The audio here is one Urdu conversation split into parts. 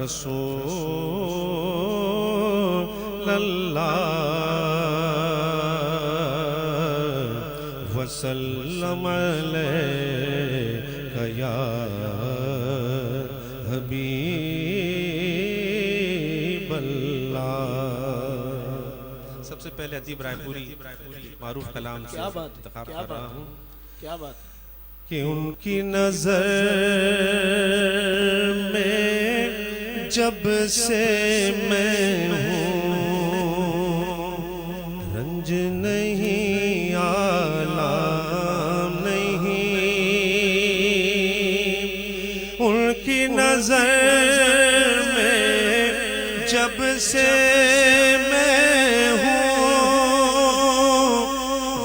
رسول اللہ وسلم علیک یا حبیب اللہ۔ سب سے پہلے ادیب رائے پوری معروف کلام سے انتخاب کر رہا ہوں۔ کیا بات کہ ان کی نظر میں جب سے میں ہوں رنج نہیں آلام نہیں، ان کی نظر میں جب سے میں ہوں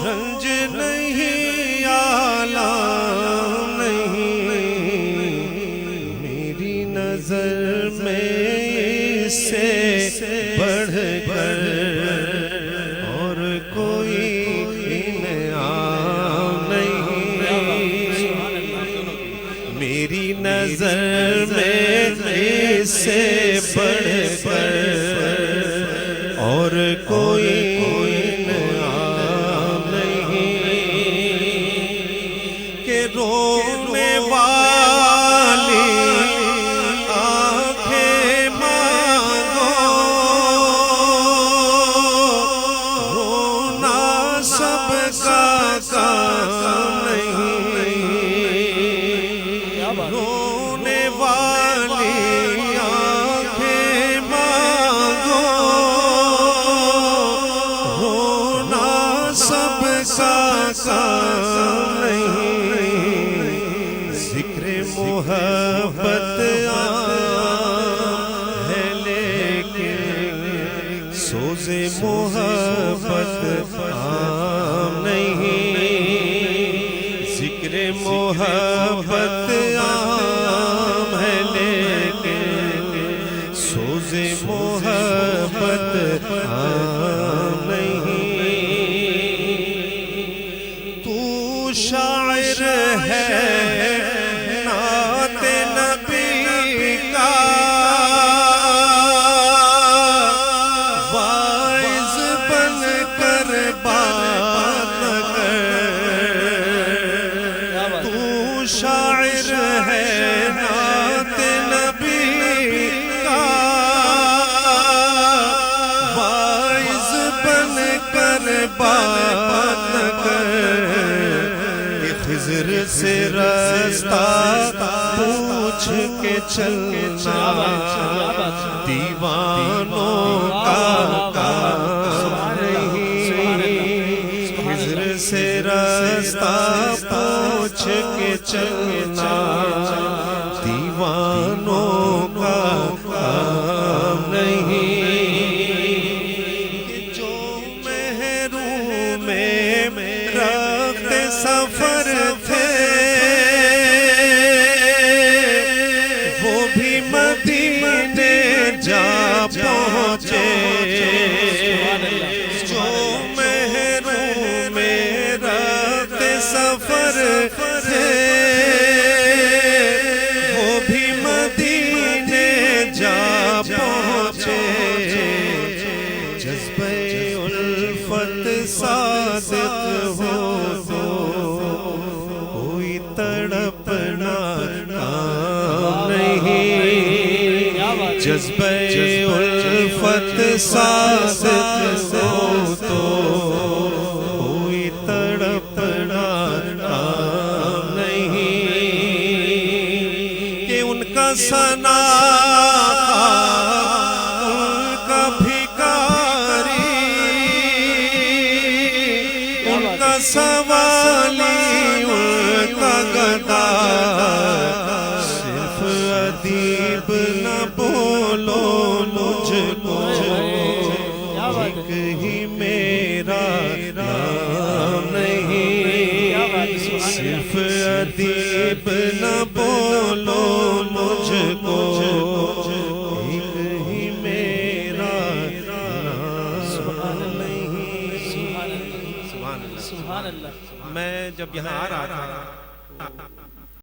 رنج نہیں آلام نہیں، میری نظر میں اس سے بڑھ کر اور کوئی انعام نہیں، میری نظر میں اس سے بڑھ کر اور کوئی انعام نہیں، کہ رونے والی آنکھیں مانگو رونا سب کا کام نہیں، رونے والی آنکھیں مانگو رونا سب کا کام نہیں، ذکر محبت عام ہے لیکن سوز محبت عام نہیں، ذکر محبت عام ہے لیکن سوز محبت عام نہیں، تو شاعر ہے نعت نبی کا واعظ بن کر بات کر، تو شاعر ہے نعت نبی کا واعظ بن کر بات کر، خضر سے راستہ پوچھ کے چلنا دیوانوں کا کام نہیں، خضر سے راستہ پوچھ کے چلنا دیوانوں کا کام نہیں، جو محروم رفت سفر تھے وہ بھی مدینے جا پہنچے، جو محروم رفت سفر تھے وہ بھی مدینے جا پہنچے، جذبہ الفت صادق ہو تو کوئی تڑپنا کام نہیں، جذبہ الفت صادق ہو تو کوئی تڑپنا کام نہیں، کہ ان کا ثنا ان کا بھکاری ان کا سوالی ان کا گدا، صرف ادیب نہ بولو مجھ کو ایک ہی میرا نام نہیں، صرف ادیب نہ بولو مجھ کو ایک ہی میرا نام نہیں۔ سبحان اللہ۔ میں جب یہاں آ رہا تھا